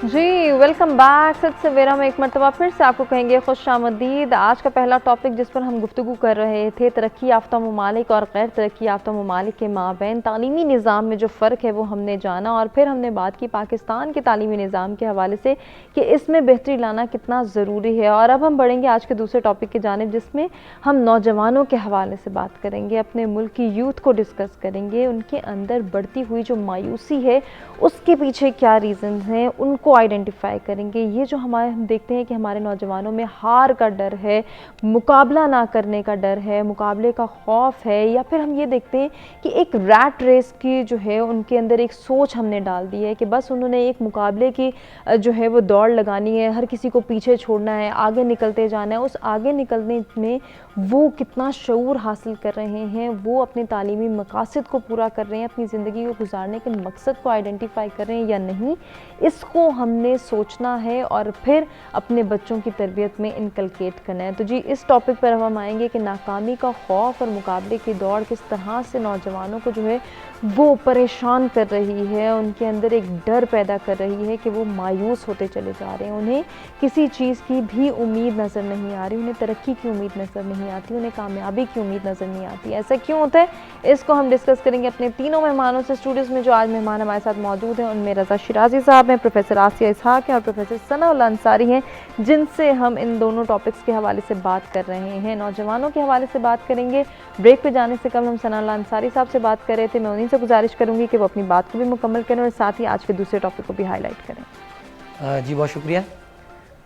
जी welcome back. सत सवेरा में एक मरतबा फिर से आपको कहेंगे खुशामदीद। आज का पहला टॉपिक जिस पर हम गुफ्तगू कर रहे थे, तरक्की याफ्ता ममालिक और गैर तरक्की याफ्ता ममालिक के माबैन तालीमी निज़ाम में जो फ़र्क है वो हमने जाना, और फिर हमने बात की पाकिस्तान के तालीमी निज़ाम के हवाले से कि इसमें बेहतरी लाना कितना ज़रूरी है। और अब हम बढ़ेंगे आज के दूसरे टॉपिक की जानिब, जिसमें हम नौजवानों के हवाले से बात करेंगे, अपने मुल्क की यूथ को डिस्कस करेंगे, उनके अंदर बढ़ती हुई जो मायूसी है उसके पीछे क्या रीज़न हैं उनको आइडेंटिफाई करेंगे। ये जो हम देखते हैं कि हमारे नौजवानों में हार का डर है, मुकाबला ना करने का डर है, मुकाबले का खौफ है, या फिर हम ये देखते हैं कि एक रैट रेस की जो है उनके अंदर एक सोच हमने डाल दी है कि बस उन्होंने एक मुकाबले की जो है वो दौड़ लगानी है, हर किसी को पीछे छोड़ना है, आगे निकलते जाना है। उस आगे निकलने में वो कितना शऊर हासिल कर रहे हैं, वो अपने तालीमी मकासद को पूरा कर रहे हैं, अपनी ज़िंदगी को गुजारने के मकसद को आइडेंटिफाई कर रहे हैं या नहीं, इसको हमने सोचना है और फिर अपने बच्चों की तरबियत में इनकलकेट करना है। तो जी इस टॉपिक पर हम आएंगे कि नाकामी का खौफ और मुकाबले की दौड़ किस तरह से नौजवानों को जो है वो परेशान कर रही है, उनके अंदर एक डर पैदा कर रही है कि वो मायूस होते चले जा रहे हैं, उन्हें किसी चीज़ की भी उम्मीद नज़र नहीं आ रही, उन्हें तरक्की की उम्मीद नज़र नहीं आती, उन्हें कामयाबी की उम्मीद नज़र नहीं आती। ऐसा क्यों होता है, इसको हम डिस्कस करेंगे अपने तीनों मेहमानों से। स्टूडियोज़ में जो आज मेहमान हमारे साथ मौजूद हैं उनमें रज़ा शिराजी साहब हैं, प्रोफेसर आसिया इसहाक हैं और प्रोफेसर सनाउल अंसारी हैं, जिनसे हम इन दोनों टॉपिक्स के हवाले से बात कर रहे हैं। नौजवानों के हवाले से बात करेंगे। ब्रेक पे जाने से कबल हम सनाउल अंसारी साहब से बात कर रहे थे, मैं उन्हीं से गुजारिश करूंगी कि वो अपनी बात को भी मुकम्मल करें और साथ ही आज के दूसरे टॉपिक को भी हाईलाइट करें। जी बहुत शुक्रिया।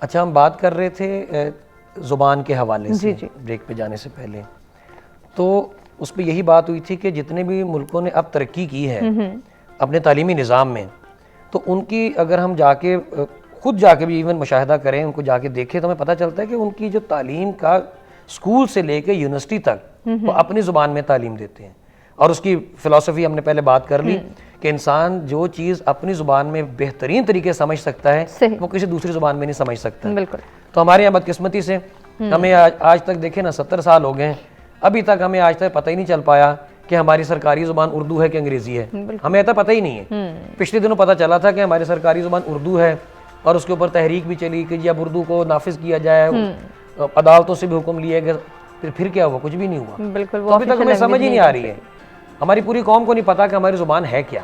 अच्छा, हम बात कर रहे थे ज़ुबान के हवाले से जी। ब्रेक पे जाने से पहले, तो उस पर यही बात हुई थी कि जितने भी मुल्कों ने अब तरक्की की है अपने तालीमी निज़ाम में, तो उनकी अगर हम जाके खुद जाके भी इवन मुशाहिदा करें, उनको जाके देखें, तो हमें पता चलता है कि उनकी जो तालीम का स्कूल से लेके यूनिवर्सिटी तक वो अपनी ज़ुबान में तालीम देते हैं। और उसकी फ़िलासफ़ी हमने पहले बात कर ली कि इंसान जो चीज़ अपनी ज़ुबान में बेहतरीन तरीके से समझ सकता है वो किसी दूसरी ज़ुबान में नहीं समझ सकता। बिल्कुल। तो हमारे यहाँ बदकिस्मती से हमें आज तक देखें ना, 70 साल हो गए, अभी तक हमें आज तक पता ही नहीं चल पाया कि हमारी सरकारी ज़ुबान उर्दू है कि अंग्रेज़ी है। हमें ऐसा पता ही नहीं है। पिछले दिनों पता चला था कि हमारी सरकारी ज़ुबान उर्दू है और उसके ऊपर तहरीक भी चली कि जी अब उर्दू को नाफिज किया जाए, अदालतों से भी हुक्म लिए गए। फिर क्या हुआ? कुछ भी नहीं हुआ। बिल्कुल। तो अभी तक हमें समझ ही नहीं आ रही है, हमारी पूरी कौम को नहीं पता कि हमारी ज़ुबान है क्या।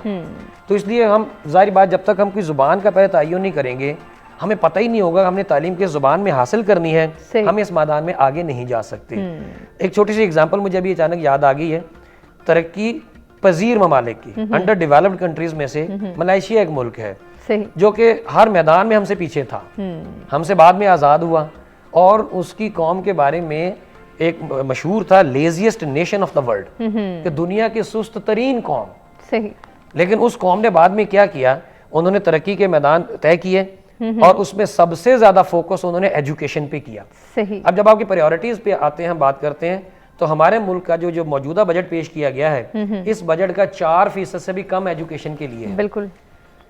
तो इसलिए हम, जाहिर बात, जब तक हम कोई ज़ुबान का पहले तयन नहीं करेंगे, हमें पता ही नहीं होगा हमने तालीम किस ज़ुबान में हासिल करनी है, हम इस मैदान में आगे नहीं जा सकते। एक छोटी सी एग्जांपल मुझे अभी अचानक याद आ गई है। तरक्की पजीर ममालिक की, अंडर डेवलप्ड कंट्रीज में से मलेशिया एक मुल्क है जो कि हर मैदान में हमसे पीछे था, हमसे बाद में आज़ाद हुआ, और उसकी कौम के बारे में एक मशहूर था, laziest nation of the world, कि दुनिया की सुस्त तरीन कौम। सही। लेकिन उस कौम ने बाद में क्या किया, उन्होंने तरक्की के मैदान तय किए और उसमें सबसे ज्यादा फोकस उन्होंने एजुकेशन पे किया। सही। अब जब आपकी प्रायोरिटीज पे आते हैं, हम बात करते हैं, तो हमारे मुल्क का जो मौजूदा बजट पेश किया गया है, इस बजट का 4% से भी कम एजुकेशन के लिए है। बिल्कुल।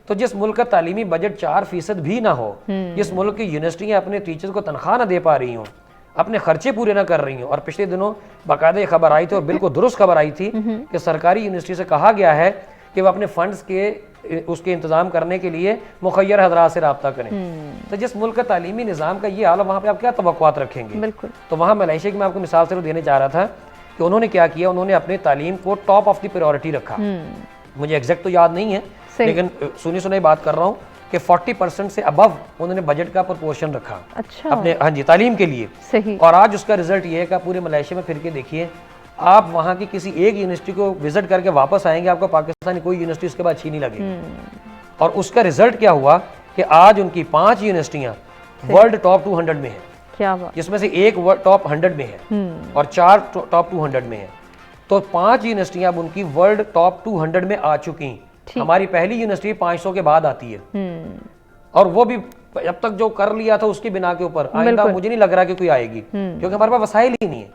तो जिस मुल्क का तालीमी बजट 4% भी ना हो, जिस मुल्क की यूनिवर्सिटियां अपने टीचर्स को तनख्वाह ना दे पा रही हों, अपने खर्चे पूरे ना कर रही हों, और पिछले दिनों बाकायदा खबर आई थी और बिल्कुल दुरुस्त खबर आई थी कि सरकारी यूनिवर्सिटी से कहा गया है कि वह अपने फंड्स के उसके इंतजाम करने के लिए मुखय्यर हजरात से रब्ता करें। तो जिस मुल्क का तालीमी निज़ाम का ये हाल, वहाँ पे आप क्या तवक्कुआत रखेंगे? बिल्कुल। तो वहाँ मलेशिया की मैं आपको मिसाल से देने चाह रहा था कि उन्होंने क्या किया, उन्होंने अपने तालीम को टॉप ऑफ द प्रायोरिटी रखा। मुझे एग्जैक्ट तो याद नहीं है, लेकिन सुनी सुनाई बात कर रहा हूँ कि 40% से अबव उन्होंने बजट का प्रोपोर्शन रखा। अच्छा। अपने, हाँ जी, तालीम के लिए। सही। और आज उसका रिजल्ट ये है कि पूरे मलेशिया में फिर के देखिए, आप वहाँ की किसी एक यूनिवर्सिटी को विजिट करके वापस आएंगे, आपको पाकिस्तान की कोई यूनिवर्सिटी उसके बाद छीनी लगेगी। और उसका रिजल्ट क्या हुआ कि आज उनकी 5 यूनिवर्सिटियाँ वर्ल्ड टॉप 200 में है। क्या बात। जिसमें से एक टॉप 100 में है और 4 टॉप 200 में है। तो 5 यूनिवर्सिटियाँ अब उनकी वर्ल्ड टॉप 200 में आ चुकी। हमारी पहली यूनिवर्सिटी 500 के बाद आती है, और वो भी अब तक जो कर लिया था उसकी बिना के ऊपर आइंदा मुझे नहीं लग रहा कि कोई आएगी, क्योंकि हमारे पास वसाइल ही नहीं है,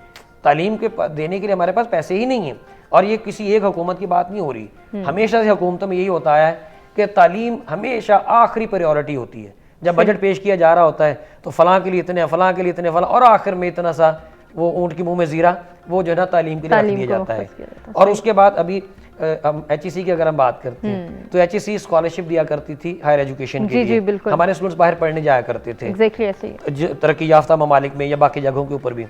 तालीम के देने के लिए हमारे पास पैसे ही नहीं है। और ये किसी एक हुकूमत की बात नहीं हो रही, हमेशा से हुकूमतों में यही होता है कि तालीम हमेशा आखिरी प्रायोरिटी होती है। जब बजट पेश किया जा रहा होता है तो फलां के लिए इतने, फलां के लिए इतने, फलां, और आखिर में इतना सा वो ऊँट की मुँह में जीरा, वो जो है ना तालीम के लिए रख दिया जाता है। और उसके बाद अभी हम HEC की अगर हम बात करते हैं तो HEC स्कॉलरशिप दिया करती थी हायर एजुकेशन के जी, लिए। बिल्कुल। हमारे स्टूडेंट्स बाहर पढ़ने जाया करते थे एग्जैक्टली ऐसे ही। तरक्की याफ्ता ममालिक में या बाकी जगहों के ऊपर भी।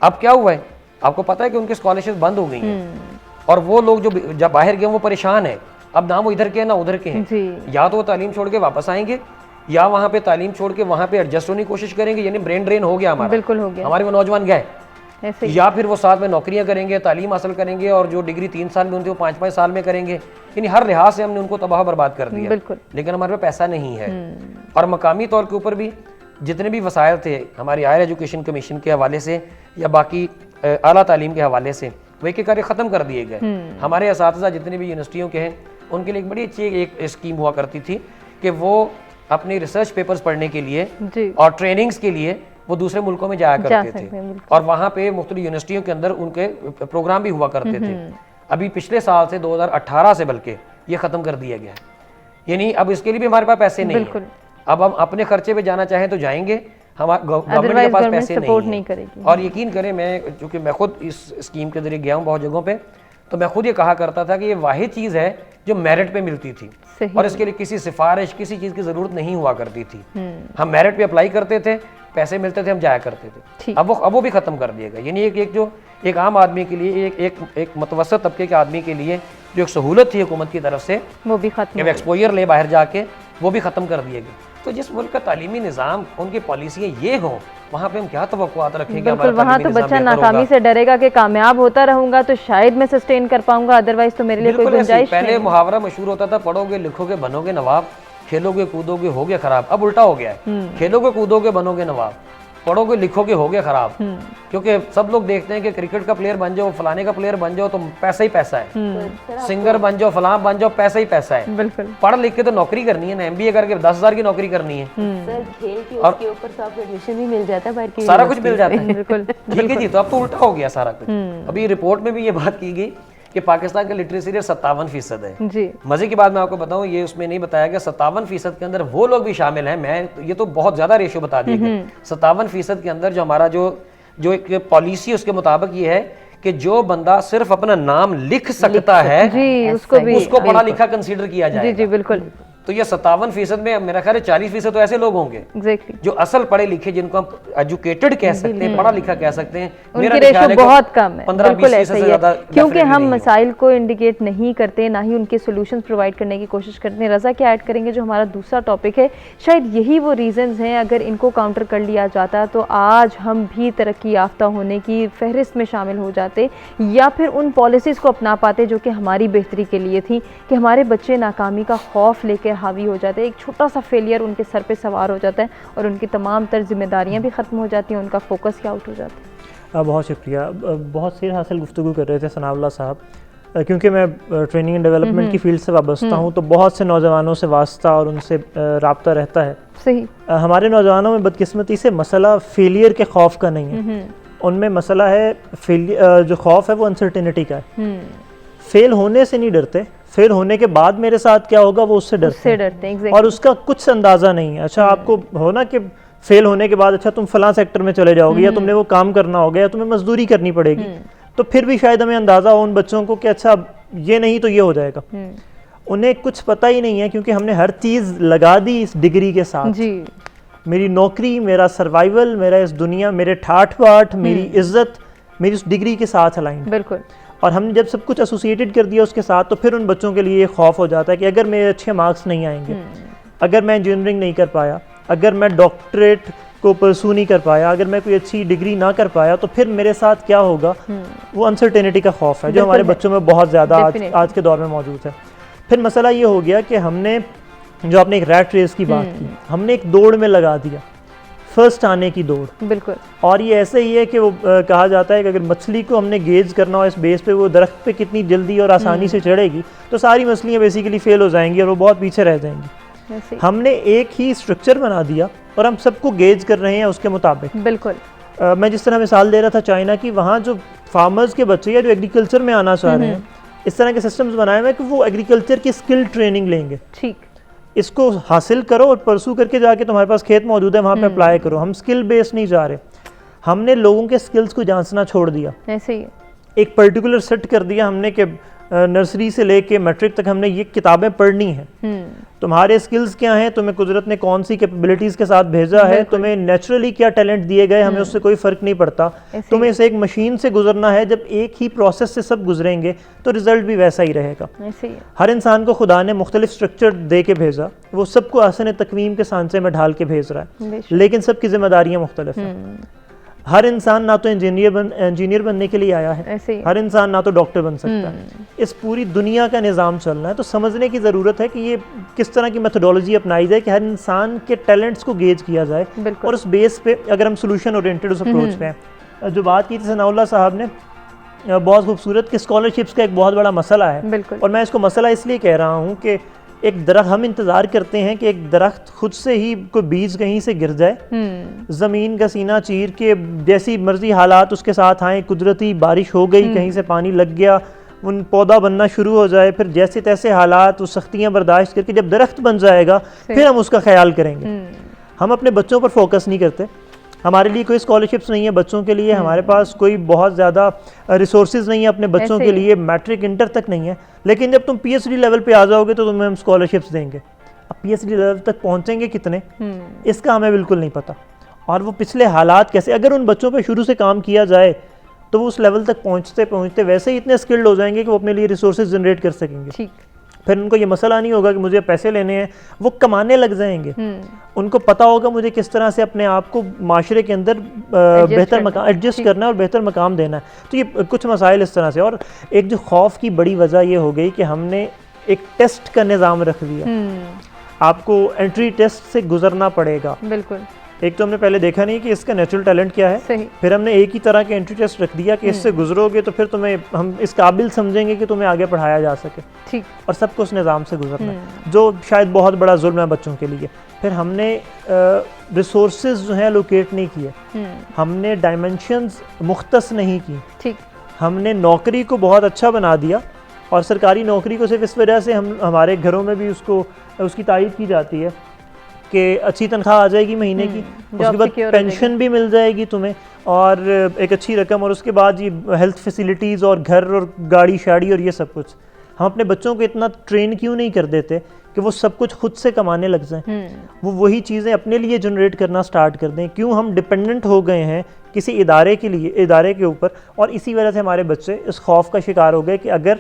अब क्या हुआ है, आपको पता है कि उनकी स्कॉलरशिप बंद हो गई हैं और वो लोग जो जब बाहर गए वो परेशान है। अब ना वो इधर के हैं ना उधर के हैं, जी। या तो वो तालीम छोड़ के वापस आएंगे या वहाँ पे तालीम छोड़ के वहाँ पे एडजस्ट होने की कोशिश करेंगे, यानी ब्रेन ड्रेन हो गया हमारा, बिल्कुल हो गया। हमारे वो नौजवान गए, ऐसे ही। या फिर वो साथ में नौकरियां करेंगे, तालीम हासिल करेंगे और जो डिग्री 3 साल में उनकी वो 5-5 साल में करेंगे। यानी हर लिहाज से हमने उनको तबाह बर्बाद कर दिया। बिल्कुल। लेकिन हमारे पास पैसा नहीं है। और मकामी तौर के ऊपर भी जितने भी वसायल थे हमारी हायर एजुकेशन कमीशन के हवाले से या बाकी आला तालीम के हवाले से, वो एक कार्य ख़त्म कर दिए गए। हमारे असातिज़ा जितने भी यूनिवर्सिटियों के हैं उनके लिए एक बड़ी अच्छी एक स्कीम हुआ करती थी कि वो अपनी रिसर्च पेपर्स पढ़ने के लिए जी। और ट्रेनिंग्स के लिए वो दूसरे मुल्कों में जाया करते थे और वहाँ पे मुख्तलिफ यूनिवर्सिटियों के अंदर उनके प्रोग्राम भी हुआ करते थे। अभी पिछले साल से 2018 से बल्कि ये ख़त्म कर दिया गया है। यानी अब इसके लिए भी हमारे पास पैसे नहीं है। अब हम अपने खर्चे पे जाना चाहें तो जाएंगे, गवर्नमेंट के पास पैसे नहीं करेगी। और यकीन करें, मैं चूँकि मैं खुद इस स्कीम के जरिए गया हूँ बहुत जगहों पे, तो मैं खुद ये कहा करता था कि ये वाहिद चीज़ है जो मेरिट पे मिलती थी और इसके लिए किसी सिफारिश किसी चीज़ की ज़रूरत नहीं हुआ करती थी। हम मेरिट पे अप्लाई करते थे, पैसे मिलते थे, हम जाया करते थे। अब वो भी ख़त्म कर दिया गया। यानी एक आम आदमी के लिए, एक मुतवसत तबके के आदमी के लिए जो एक सहूलत थी हुकूमत की तरफ से, वो भी खत्म, एक्सपोजर ले बाहर जाके, वो भी ख़त्म कर दिए गए। तो जिस मुल्क का तालीमी निज़ाम, उनकी पॉलिसियाँ ये हों, वहाँ पे हम क्या तवक्कुआत रखेंगे? बिल्कुल, वहाँ तो बच्चा नाकामी से डरेगा कि कामयाब होता रहूंगा तो शायद मैं सस्टेन कर पाऊंगा, अदरवाइज तो मेरे लिए कोई गुंजाइश नहीं। पहले मुहावरा मशहूर होता था, पढ़ोगे लिखोगे बनोगे नवाब, खेलोगे कूदोगे होगे खराब। अब उल्टा हो गया है, खेलोगे कूदोगे बनोगे नवाब, पढ़ोगे लिखोगे होगे खराब। क्योंकि सब लोग देखते हैं कि क्रिकेट का प्लेयर बन जाओ, फलाने का प्लेयर बन जाओ तो पैसा ही पैसा है, सिंगर बन जाओ, फलां बन जाओ, पैसा ही पैसा है। बिल्कुल। पढ़ लिख के तो नौकरी करनी है ना, MBA करके 10,000 की नौकरी करनी है। सर खेल के उसके ऊपर तो आपको एडमिशन भी मिल जाता है, बाहर की सारा कुछ मिल जाता है। बिल्कुल ठीक है जी, तो अब तो उल्टा हो गया सारा कुछ। अभी रिपोर्ट में भी ये बात की गई कि पाकिस्तान का लिटरेसी रेट 57% है जी। मजे की बात मैं आपको बताऊं, ये उसमें नहीं बताया गया 57% के अंदर वो लोग भी शामिल हैं। मैं ये तो बहुत ज्यादा रेशियो बता दिया गया। 57% के अंदर जो हमारा जो एक पॉलिसी है उसके मुताबिक ये है कि जो बंदा सिर्फ अपना नाम लिख सकता है जी, उसको पढ़ा लिखा कंसीडर किया जाए। जी बिल्कुल। तो ये 57% में मेरा ख्याल है 40% तो ऐसे लोग होंगे एग्जैक्टली जो असल पढ़े लिखे, जिनको हम एजुकेटेड कह सकते हैं, पढ़ा लिखा कह सकते हैं। उनकी रेशो बहुत कम है। 15-20% ऐसा ही है, क्योंकि हम मसाइल को इंडिकेट नहीं करते, ना ही उनके सॉल्यूशंस प्रोवाइड करने की कोशिश करते हैं। रज़ा क्या ऐड करेंगे जो हमारा दूसरा टॉपिक है, शायद यही वो रीजंस हैं, अगर इनको काउंटर कर लिया जाता तो आज हम भी तरक्की याफ्ता होने की फहरिस्त में शामिल हो जाते, या फिर उन पॉलिसीज़ को अपना पाते जो कि हमारी बेहतरी के लिए थी, कि हमारे बच्चे नाकामी का खौफ लेकर हावी हो जाते हैं, एक छोटा सा फेलियर उनके सर पे सवार हो जाता है और उनकी तमाम तर जिम्मेदारियां भी ख़त्म हो जाती हैं, उनका फोकस ही आउट हो जाता है। बहुत शुक्रिया। बहुत सैर हासिल गुफ्तगू कर रहे थे सनाउल्लाह साहब। क्योंकि मैं ट्रेनिंग एंड डेवलपमेंट की फील्ड से वाबस्ता हूँ, तो बहुत से नौजवानों से वास्ता और उनसे रब्ता रहता है। सही। हमारे नौजवानों में बदकिस्मती से मसला फेलियर के खौफ का नहीं है, उनमें मसला है जो खौफ है वो अनसर्टेनिटी का है। फेल होने से नहीं डरते, फेल होने के बाद मेरे साथ क्या होगा वो उससे डरते हैं। और उसका कुछ अंदाजा नहीं है। अच्छा, आपको हो ना कि फेल होने के बाद अच्छा तुम फलां सेक्टर में चले जाओगे, या तुमने वो काम करना होगा, या तुम्हें मजदूरी करनी पड़ेगी, तो फिर भी शायद हमें अंदाजा हो उन बच्चों को कि अच्छा ये नहीं तो ये हो जाएगा। उन्हें कुछ पता ही नहीं है, क्योंकि हमने हर चीज़ लगा दी इस डिग्री के साथ जी। मेरी नौकरी, मेरा सर्वाइवल, मेरा इस दुनिया, मेरे ठाठ बाट, मेरी इज्जत मेरी उस डिग्री के साथ अलाइन। बिल्कुल। और हमने जब सब कुछ एसोसिएटेड कर दिया उसके साथ, तो फिर उन बच्चों के लिए ये खौफ हो जाता है कि अगर मेरे अच्छे मार्क्स नहीं आएंगे, अगर मैं इंजीनियरिंग नहीं कर पाया, अगर मैं डॉक्टरेट को परसू नहीं कर पाया, अगर मैं कोई अच्छी डिग्री ना कर पाया, तो फिर मेरे साथ क्या होगा। वो अनसर्टेनिटी का खौफ है जो हमारे बच्चों में बहुत ज़्यादा आज के दौर में मौजूद है। फिर मसला ये हो गया कि हमने जो आपने एक रैट रेस की बात की, हमने एक दौड़ में लगा दिया, फर्स्ट आने की दौड़। बिल्कुल। और ये ऐसे ही है कि वो कहा जाता है कि अगर मछली को हमने गेज करना हो इस बेस पे वो दरख्त पे कितनी जल्दी और आसानी से चढ़ेगी, तो सारी मछलियाँ बेसिकली फेल हो जाएंगी और वो बहुत पीछे रह जाएंगी। हमने एक ही स्ट्रक्चर बना दिया और हम सबको गेज कर रहे हैं उसके मुताबिक। बिल्कुल। मैं जिस तरह मिसाल दे रहा था चाइना की, वहाँ जो फार्मर्स के बच्चे या जो एग्रीकल्चर में आना चाह रहे हैं, इस तरह के सिस्टम्स बनाए हुए हैं कि वो एग्रीकल्चर की स्किल ट्रेनिंग लेंगे। ठीक, इसको हासिल करो और परसू करके जाके तुम्हारे पास खेत मौजूद है वहाँ पे अप्लाई करो। हम स्किल बेस नहीं जा रहे, हमने लोगों के स्किल्स को जांचना छोड़ दिया। ऐसे ही एक पर्टिकुलर सेट कर दिया हमने कि नर्सरी से लेके मैट्रिक तक हमने ये किताबें पढ़नी है। तुम्हारे स्किल्स क्या हैं, तुम्हें कुदरत ने कौन सी कैपेबिलिटीज के साथ भेजा है, तुम्हें नेचुरली क्या टैलेंट दिए गए, हमें उससे कोई फर्क नहीं पड़ता। तुम्हें इसे एक मशीन से गुजरना है, जब एक ही प्रोसेस से सब गुजरेंगे तो रिजल्ट भी वैसा ही रहेगा। हर इंसान को खुदा ने मुख्तलिफ स्ट्रक्चर दे के भेजा, वो सबको आसन तकवीम के सांचे में ढाल के भेज रहा है, लेकिन सबकी जिम्मेदारियां मुख्तलिफ हैं। हर इंसान ना तो इंजीनियर बनने के लिए आया है, हर इंसान ना तो डॉक्टर बन सकता है। इस पूरी दुनिया का निज़ाम चलना है, तो समझने की ज़रूरत है कि ये किस तरह की मेथोडोलॉजी अपनाई जाए कि हर इंसान के टैलेंट्स को गेज किया जाए, और उस बेस पे अगर हम सोल्यूशन ओरिएंटेड उस अप्रोच पे हैं। जो बात की थी सनाउल्लाह साहब ने बहुत खूबसूरत कि स्कॉलरशिप्स का एक बहुत बड़ा मसला है, और मैं इसको मसला इसलिए कह रहा हूँ कि एक दरख्त, हम इंतज़ार करते हैं कि एक दरख्त खुद से ही कोई बीज कहीं से गिर जाए, ज़मीन का सीना चीर के जैसी मर्जी हालात उसके साथ आए, कुदरती बारिश हो गई, कहीं से पानी लग गया, उन पौधा बनना शुरू हो जाए, फिर जैसे तैसे हालात उस सख्तियाँ बर्दाश्त करके जब दरख्त बन जाएगा फिर हम उसका ख्याल करेंगे। हम अपने बच्चों पर फोकस नहीं करते। हमारे लिए कोई स्कॉलरशिप्स नहीं है बच्चों के लिए, हमारे पास कोई बहुत ज़्यादा रिसोर्सेज नहीं है अपने बच्चों के लिए, मैट्रिक इंटर तक नहीं है। लेकिन जब तुम पीएचडी लेवल पे आ जाओगे तो तुम्हें हम स्कॉलरशिप्स देंगे। अब पीएचडी लेवल तक पहुंचेंगे कितने, इसका हमें बिल्कुल नहीं पता, और वो पिछले हालात कैसे, अगर उन बच्चों पे शुरू से काम किया जाए तो वो उस लेवल तक पहुंचते पहुंचते वैसे ही इतने स्किल्ड हो जाएंगे कि वो अपने लिए रिसोर्सेज जनरेट कर सकेंगे। फिर उनको ये मसला नहीं होगा कि मुझे पैसे लेने हैं, वो कमाने लग जाएंगे। उनको पता होगा मुझे किस तरह से अपने आप को माशरे के अंदर बेहतर मकाम एडजस्ट करना है और बेहतर मकाम देना है। तो ये कुछ मसाइल इस तरह से। और एक जो खौफ की बड़ी वजह ये हो गई कि हमने एक टेस्ट का निज़ाम रख दिया, आपको एंट्री टेस्ट से गुजरना पड़ेगा। बिल्कुल। एक तो हमने पहले देखा नहीं कि इसका नेचुरल टैलेंट क्या है, फिर हमने एक ही तरह के एंट्री टेस्ट रख दिया कि इससे गुजरोगे तो फिर तुम्हें हम इस काबिल समझेंगे कि तुम्हें आगे पढ़ाया जा सके। ठीक। और सबको उस निज़ाम से गुजरना है, जो शायद बहुत बड़ा जुल्म है बच्चों के लिए। फिर हमने रिसोर्सेज जो है लोकेट नहीं किए, हमने डायमेंशंस मुख्तस नहीं की। ठीक। हमने नौकरी को बहुत अच्छा बना दिया, और सरकारी नौकरी को सिर्फ इस वजह से हमारे घरों में भी उसकी तारीफ की जाती है कि अच्छी तनख्वाह आ जाएगी महीने की, उसके बाद पेंशन भी मिल जाएगी तुम्हें और एक अच्छी रकम, और उसके बाद ये हेल्थ फैसिलिटीज़ और घर और गाड़ी शाड़ी और ये सब कुछ। हम अपने बच्चों को इतना ट्रेन क्यों नहीं कर देते कि वो सब कुछ खुद से कमाने लग जाएं, वो वही चीज़ें अपने लिए जनरेट करना स्टार्ट कर दें। क्यों हम डिपेंडेंट हो गए हैं किसी इदारे के ऊपर, और इसी वजह से हमारे बच्चे इस खौफ का शिकार हो गए कि अगर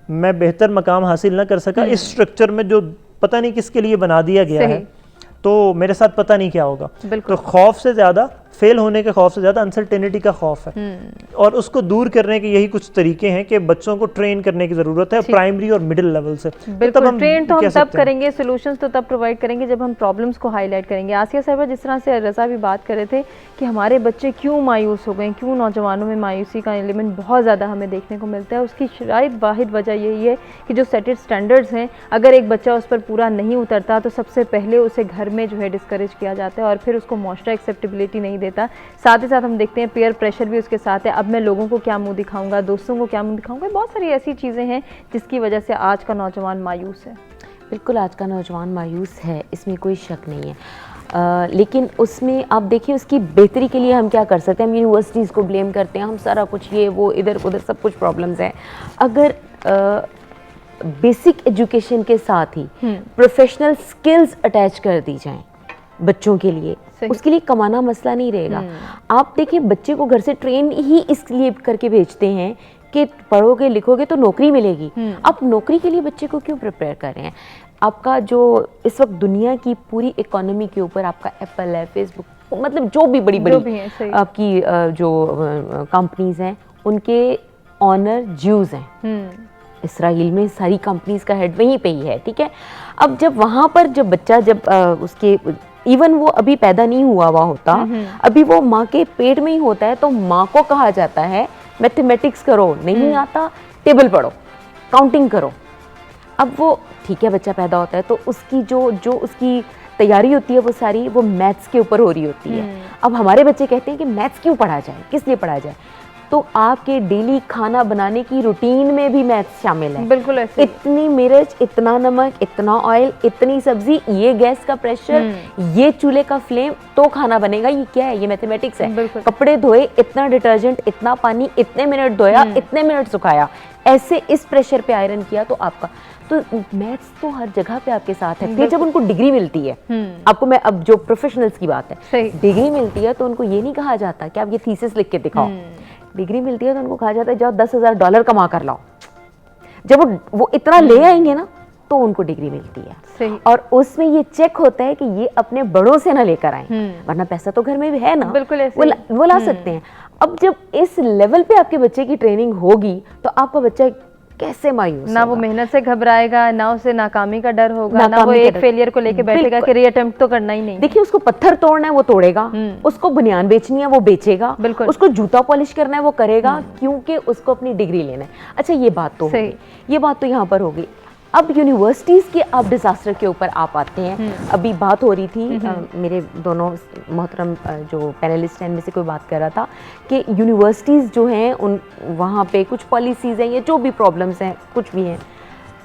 मैं बेहतर मकाम हासिल ना कर सका इस स्ट्रक्चर में जो पता नहीं किसके लिए बना दिया गया है, तो मेरे साथ पता नहीं क्या होगा। तो खौफ से ज़्यादा, फेल होने के खौफ से ज़्यादा अनसर्टेनिटी का खौफ है, और उसको दूर करने के यही कुछ तरीके हैं कि बच्चों को ट्रेन करने की ज़रूरत है, प्राइमरी और मिडिल लेवल से। बिल्कुल, ट्रेन तो हम तब करेंगे, सॉल्यूशंस तो तब प्रोवाइड करेंगे जब हम प्रॉब्लम्स को हाईलाइट करेंगे। आसिया साहिबा, जिस तरह से रज़ा भी बात कर रहे थे कि हमारे बच्चे क्यों मायूस हो गए, क्यों नौजवानों में मायूसी का एलिमेंट बहुत ज़्यादा हमें देखने को मिलता है, उसकी शायद वाहिद वजह यही है कि जो सेटेड स्टैंडर्ड्स हैं, अगर एक बच्चा उस पर पूरा नहीं उतरता तो सबसे पहले उसे घर में जो है डिस्करेज किया जाता है, और फिर उसको माशरा एक्सेप्टेबिलिटी नहीं देता। साथ ही साथ हम देखते हैं पीयर प्रेशर भी उसके साथ है। अब मैं लोगों को क्या मुंह दिखाऊंगा, दोस्तों को क्या मुंह दिखाऊंगा, बहुत सारी ऐसी चीज़ें हैं जिसकी वजह से आज का नौजवान मायूस है। बिल्कुल, आज का नौजवान मायूस है, इसमें कोई शक नहीं है। लेकिन उसमें आप देखिए उसकी बेहतरी के लिए हम क्या कर सकते हैं। हम यूनिवर्सिटीज़ को ब्लेम करते हैं, हम सारा कुछ ये वो इधर उधर सब कुछ प्रॉब्लम्स हैं। अगर बेसिक एजुकेशन के साथ ही प्रोफेशनल स्किल्स अटैच कर दी जाएं बच्चों के लिए, उसके लिए कमाना मसला नहीं रहेगा। आप देखिए बच्चे को घर से ट्रेन ही इसलिए करके भेजते हैं कि पढ़ोगे लिखोगे तो नौकरी मिलेगी। आप नौकरी के लिए बच्चे को क्यों प्रिपेयर कर रहे हैं? आपका जो इस वक्त दुनिया की पूरी इकोनॉमी के ऊपर आपका एप्पल है, फेसबुक, मतलब जो भी बड़ी बड़ी आपकी जो कंपनीज हैं उनके ऑनर ज्यूज हैं। इसराइल में सारी कंपनीज का हेड वहीं पे ही है, ठीक है। अब जब वहाँ पर जब बच्चा उसके इवन वो अभी पैदा नहीं हुआ होता, अभी वो माँ के पेट में ही होता है, तो माँ को कहा जाता है मैथमेटिक्स करो, नहीं आता टेबल पढ़ो, काउंटिंग करो। अब वो ठीक है बच्चा पैदा होता है तो उसकी जो उसकी तैयारी होती है वो सारी वो मैथ्स के ऊपर हो रही होती है। अब हमारे बच्चे कहते हैं कि मैथ्स क्यों पढ़ा जाए, किस लिए पढ़ा जाए? तो आपके डेली खाना बनाने की रूटीन में भी मैथ्स शामिल है। बिल्कुल ऐसे ही। इतनी मिर्च, इतना नमक, इतना ऑयल, इतनी सब्जी, ये गैस का प्रेशर, ये चूल्हे का फ्लेम, तो खाना बनेगा। ये क्या है? ये मैथमेटिक्स है। बिल्कुल। कपड़े धोए, इतना डिटर्जेंट, इतना पानी, इतने मिनट धोया, इतने मिनट सुखाया, ऐसे इस प्रेशर पे आयरन किया, तो आपका तो मैथ्स तो हर जगह पे आपके साथ है। फिर जब उनको डिग्री मिलती है, आपको मैं अब जो प्रोफेशनल्स की बात है, सही। डिग्री मिलती है तो उनको ये नहीं कहा जाता कि आप ये थीसिस लिख के दिखाओ। डिग्री मिलती है तो उनको कहा जाता है जाओ $10,000 कमा कर लाओ। जब वो इतना ले आएंगे ना तो उनको डिग्री मिलती है। सही। और उसमें ये चेक होता है कि ये अपने बड़ों से ना लेकर आए, वरना पैसा तो घर में भी है ना, बिल्कुल ऐसे वो ला सकते हैं। अब जब इस लेवल पे आपके बच्चे की ट्रेनिंग होगी तो आपका बच्चा कैसे मायूस ना वो होगा? मेहनत से घबराएगा, ना उसे नाकामी का डर होगा, ना वो नाकामी का एक डर। फेलियर को लेके बैठेगा कि री अटेम्प्ट तो करना ही नहीं। देखिए, उसको पत्थर तोड़ना है वो तोड़ेगा, उसको बनियान बेचनी है वो बेचेगा, बिल्कुल। उसको जूता पॉलिश करना है वो करेगा, क्योंकि उसको अपनी डिग्री लेना है। अच्छा, ये बात तो सही। होगी, ये बात तो यहाँ पर होगी। अब यूनिवर्सिटीज के आप डिजास्टर के ऊपर आप आते हैं। अभी बात हो रही थी, मेरे दोनों मोहतरम जो पैनलिस्ट हैं, इनमें से कोई बात कर रहा था कि यूनिवर्सिटीज़ जो हैं उन वहाँ पे कुछ पॉलिसीज़ हैं या जो भी प्रॉब्लम्स हैं, कुछ भी हैं।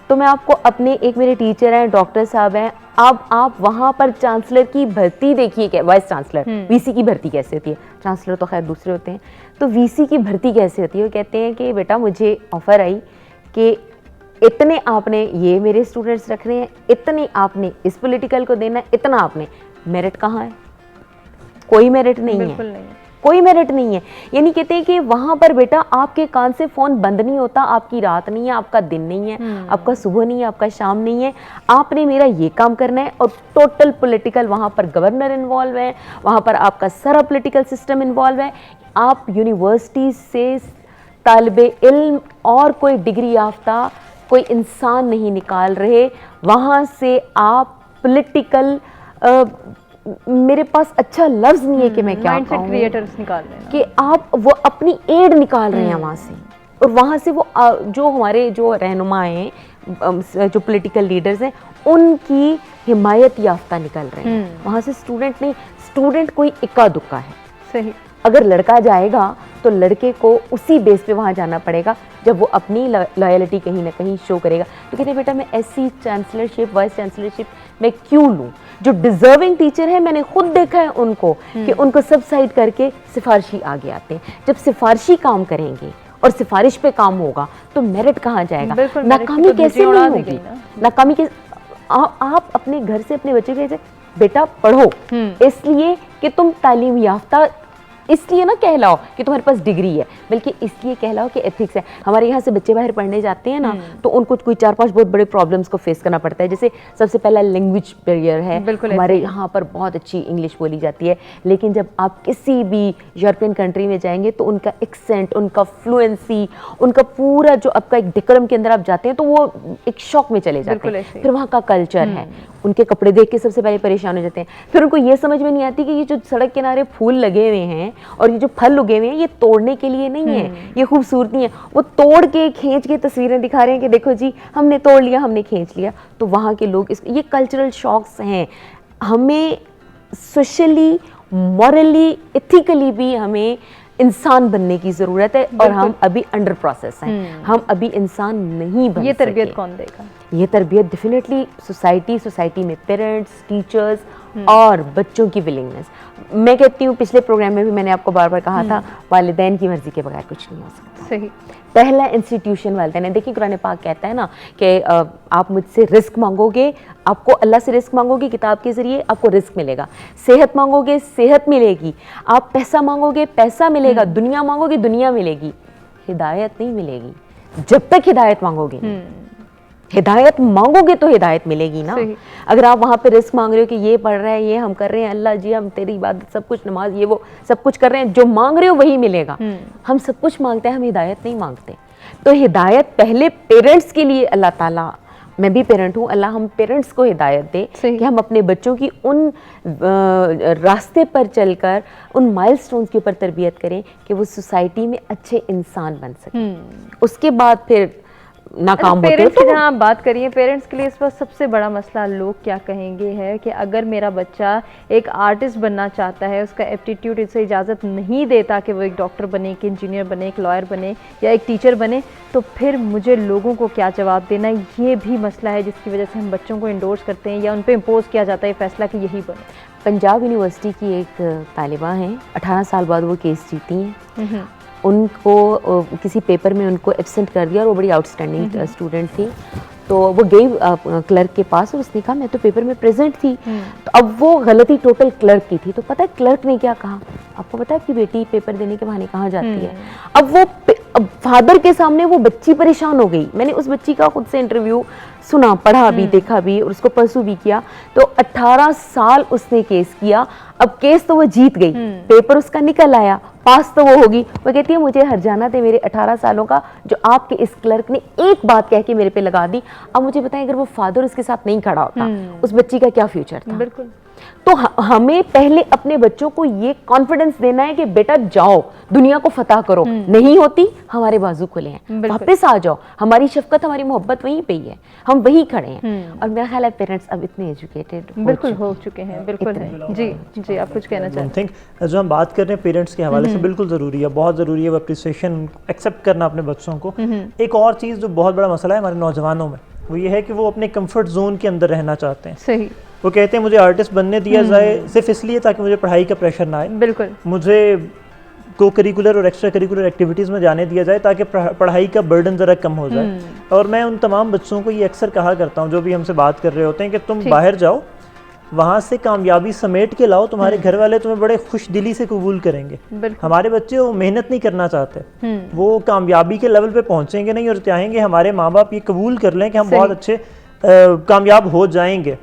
तो मैं आपको अपने, एक मेरे टीचर हैं, डॉक्टर साहब हैं, अब आप वहाँ पर चांसलर की भर्ती देखिए, वाइस चांसलर, वीसी की भर्ती कैसे होती है। चांसलर तो खैर दूसरे होते हैं, तो वीसी की भर्ती कैसे होती है? वो कहते हैं कि बेटा मुझे ऑफ़र आई कि इतने आपने ये मेरे स्टूडेंट्स रख रहे हैं, इतने आपने इस पॉलिटिकल को देना है, इतना आपने। मेरिट कहाँ है? कोई मेरिट नहीं है, बिल्कुल नहीं। कोई मेरिट नहीं है। यानी कहते हैं कि वहाँ पर बेटा आपके कान से फ़ोन बंद नहीं होता, आपकी रात नहीं है, आपका दिन नहीं है, आपका सुबह नहीं है, आपका शाम नहीं है, आपने मेरा ये काम करना है। और टोटल पॉलिटिकल, वहाँ पर गवर्नर इन्वॉल्व है, वहाँ पर आपका सारा पॉलिटिकल सिस्टम इन्वॉल्व है। आप यूनिवर्सिटी से तालिबे इल्म और कोई डिग्री याफ्ता कोई इंसान नहीं निकाल रहे, वहाँ से आप पॉलिटिकल, मेरे पास अच्छा लफ्ज़ नहीं है कि मैं क्या माइंडसेट कहूँ, क्रिएटर्स निकाल रहे हैं कि आप वो अपनी एड निकाल रहे हैं वहाँ से। और वहाँ से वो जो हमारे जो रहनुमा हैं, जो पॉलिटिकल लीडर्स हैं, उनकी हिमायत याफ्ता निकल रहे हैं वहाँ से। स्टूडेंट नहीं, स्टूडेंट कोई इक्का दुक्का है। सही। अगर लड़का जाएगा तो लड़के को उसी बेस पे वहाँ जाना पड़ेगा जब वो अपनी लॉयल्टी कहीं ना कहीं शो करेगा। तो कहते हैं बेटा मैं ऐसी चांसलरशिप, वाइस चांसलरशिप मैं क्यों लूँ? जो डिजर्विंग टीचर है, मैंने खुद देखा है उनको कि उनको सब साइड करके सिफारशी आगे आते हैं। जब सिफारशी काम करेंगे और सिफारिश पे काम होगा तो मेरिट कहाँ जाएगा? बिल्कुल, मेरिट की नाकामी तो कैसे धज्जियां उड़ा नहीं दी होगी? गई ना। नाकामी के आप अपने घर से अपने बच्चे के बेटा पढ़ो, इसलिए कि तुम तालीम याफ्ता इसलिए ना कहलाओ कि तुम्हारे पास डिग्री है, बल्कि इसलिए कहलाओ कि एथिक्स है। हमारे यहाँ से बच्चे बाहर पढ़ने जाते हैं ना, तो उनको कोई 4-5 बहुत बड़े प्रॉब्लम्स को फेस करना पड़ता है। जैसे सबसे पहला लैंग्वेज बैरियर है। हमारे यहाँ पर बहुत अच्छी इंग्लिश बोली जाती है, लेकिन जब आप किसी भी यूरोपियन कंट्री में जाएंगे तो उनका एक्सेंट, उनका फ्लुएंसी, उनका पूरा जो आपका एक डेकोरम के अंदर आप जाते हैं तो वो एक शॉक में चले जाते हैं। फिर वहाँ का कल्चर है, उनके कपड़े देख के सबसे पहले परेशान हो जाते हैं। फिर उनको ये समझ में नहीं आती कि ये जो सड़क किनारे फूल लगे हुए हैं और ये जो फल उगे हुए हैं, ये तोड़ने के लिए नहीं है, ये खूबसूरती है। वो तोड़ के खींच के तस्वीरें दिखा रहे हैं कि देखो जी हमने तोड़ लिया, हमने खींच लिया। तो वहाँ के लोग ये कल्चरल शॉक्स हैं। हमें सोशली, मॉरली, एथिकली भी हमें इंसान बनने की ज़रूरत है, और हम अभी अंडर प्रोसेस हैं। हम अभी इंसान नहीं बन ये तरबियत सके। कौन देगा? ये तरबियत डेफिनेटली सोसाइटी में पेरेंट्स, टीचर्स और बच्चों की विलिंगनेस। मैं कहती हूँ, पिछले प्रोग्राम में भी मैंने आपको बार बार कहा था, वालिदैन की मर्जी के बगैर कुछ नहीं हो सकता। सही। पहला इंस्टीट्यूशन वालिदैन है। देखिए कुरान पाक कहता है ना कि आप मुझसे रिस्क मांगोगे, आपको अल्लाह से रिस्क मांगोगे किताब के ज़रिए, आपको रिस्क मिलेगा। सेहत मांगोगे, सेहत मिलेगी। आप पैसा मांगोगे, पैसा मिलेगा। दुनिया मांगोगे, दुनिया मिलेगी। हिदायत नहीं मिलेगी जब तक हिदायत मांगोगे। हिदायत मांगोगे तो हिदायत मिलेगी ना। अगर आप वहाँ पे रिस्क मांग रहे हो कि ये पढ़ रहे हैं, ये हम कर रहे हैं, अल्लाह जी हम तेरी इबादत, सब कुछ, नमाज, ये वो सब कुछ कर रहे हैं, जो मांग रहे हो वही मिलेगा। हम सब कुछ मांगते हैं, हम हिदायत नहीं मांगते। तो हिदायत पहले पेरेंट्स के लिए अल्लाह ताला, मैं भी पेरेंट हूँ, अल्लाह हम पेरेंट्स को हिदायत दे कि हम अपने बच्चों की उन रास्ते पर चलकर उन माइलस्टोन्स के ऊपर तरबियत करें कि वो सोसाइटी में अच्छे इंसान बन सकें। उसके बाद फिर नाकाम होते हैं। पेरेंट्स की जहाँ आप बात करिए, पेरेंट्स के लिए इस वक्त सबसे बड़ा मसला लोग क्या कहेंगे है कि अगर मेरा बच्चा एक आर्टिस्ट बनना चाहता है, उसका एप्टीट्यूड इसे इजाज़त नहीं देता कि वो एक डॉक्टर बने, एक इंजीनियर बने, एक लॉयर बने या एक टीचर बने, तो फिर मुझे लोगों को क्या जवाब देना, ये भी मसला है जिसकी वजह से हम बच्चों को इंडोर्स करते हैं या उन पर इम्पोज किया जाता है फैसला कि यही बने। पंजाब यूनिवर्सिटी की एक तालिबा हैं, 18 साल बाद वो केस जीती हैं। उनको किसी पेपर में उनको एब्सेंट कर दिया और वो बड़ी आउटस्टैंडिंग स्टूडेंट थी, तो वो गई क्लर्क के पास और उसने कहा मैं तो पेपर में प्रेजेंट थी। तो अब वो गलती टोटल क्लर्क की थी। तो पता है क्लर्क ने क्या कहा, आपको पता है कि बेटी पेपर देने के बहाने कहाँ जाती है। अब फादर के सामने वो बच्ची परेशान हो गई। मैंने उस बच्ची का खुद से इंटरव्यू सुना, पढ़ा भी, देखा भी और उसको परसू भी किया। तो 18 साल उसने केस किया। अब केस तो वो जीत गई, पेपर उसका निकल आया, पास तो वो होगी। वो कहती है मुझे हर्जाना थे मेरे 18 सालों का जो आपके इस क्लर्क ने एक बात कह के मेरे पे लगा दी। अब मुझे बताएं अगर वो फादर उसके साथ नहीं खड़ा होता, उस बच्ची का क्या फ्यूचर था। बिल्कुल। तो हमें पहले अपने बच्चों को ये कॉन्फिडेंस देना है कि बेटा जाओ दुनिया को फतह करो, नहीं होती हमारे बाजू खुले हैं, वापस आ जाओ, हमारी शफकत हमारी मोहब्बत वहीं पे ही है, हम वहीं खड़े हैं। और मेरा ख्याल है पेरेंट्स अब इतने एजुकेटेड बिल्कुल हो चुके हैं। बिल्कुल है। जी जी, आप कुछ कहना चाहते हैं? थिंक जो हम बात कर रहे हैं पेरेंट्स के हवाले से बिल्कुल ज़रूरी है, बहुत ज़रूरी है वो अप्रिसिएशन एक्सेप्ट करना अपने बच्चों को। एक और चीज़ जो बहुत बड़ा मसला है हमारे नौजवानों में, वो ये है कि वो अपने कंफर्ट जोन के अंदर रहना चाहते हैं। सही। वो कहते हैं मुझे आर्टिस्ट बनने दिया जाए सिर्फ इसलिए ताकि मुझे पढ़ाई का प्रेशर ना आए, बिल्कुल, मुझे को करिकुलर और एक्स्ट्रा करिकुलर एक्टिविटीज़ में जाने दिया जाए ताकि पढ़ाई का बर्डन ज़रा कम हो जाए। और मैं उन तमाम बच्चों को ये अक्सर कहा करता हूँ जो भी हमसे बात कर रहे होते हैं कि तुम बाहर जाओ, वहाँ से कामयाबी समेट के लाओ, तुम्हारे घर वाले तुम्हें बड़े खुश दिली से कबूल करेंगे। हमारे बच्चे वो मेहनत नहीं करना चाहते, वो कामयाबी के लेवल पे पहुँचेंगे नहीं और चाहेंगे हमारे माँ बाप ये कबूल कर लें कि हम बहुत अच्छे कामयाब हो जाएंगे।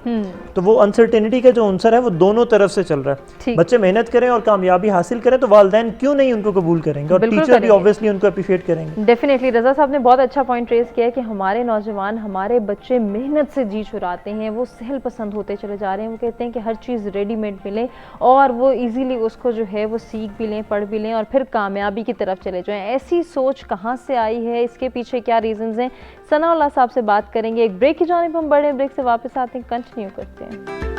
तो वो अनसर्टेनिटी का जो आंसर है वो दोनों तरफ से चल रहा है। बच्चे मेहनत करें और कामयाबी हासिल करें तो वालिदैन क्यों नहीं उनको कबूल करेंगे, और टीचर भी ऑब्वियसली उनको अप्रिशिएट करेंगे। डेफिनेटली रजा साहब ने बहुत अच्छा पॉइंट रेज किया है कि हमारे नौजवान, हमारे बच्चे मेहनत से जी छुड़ाते हैं, वो सहल पसंद होते चले जा रहे हैं। वो कहते हैं कि हर चीज़ रेडीमेड मिले और वो इजीली उसको जो है वो सीख भी लें, पढ़ भी लें और फिर कामयाबी की तरफ चले जाएं। ऐसी सोच कहाँ से आई है, इसके पीछे क्या रीजंस हैं, सनाउल्लाह साहब से बात करेंगे। एक ब्रेक की जानिब हम बड़े, ब्रेक से वापस आते हैं, कंटिन्यू करते हैं।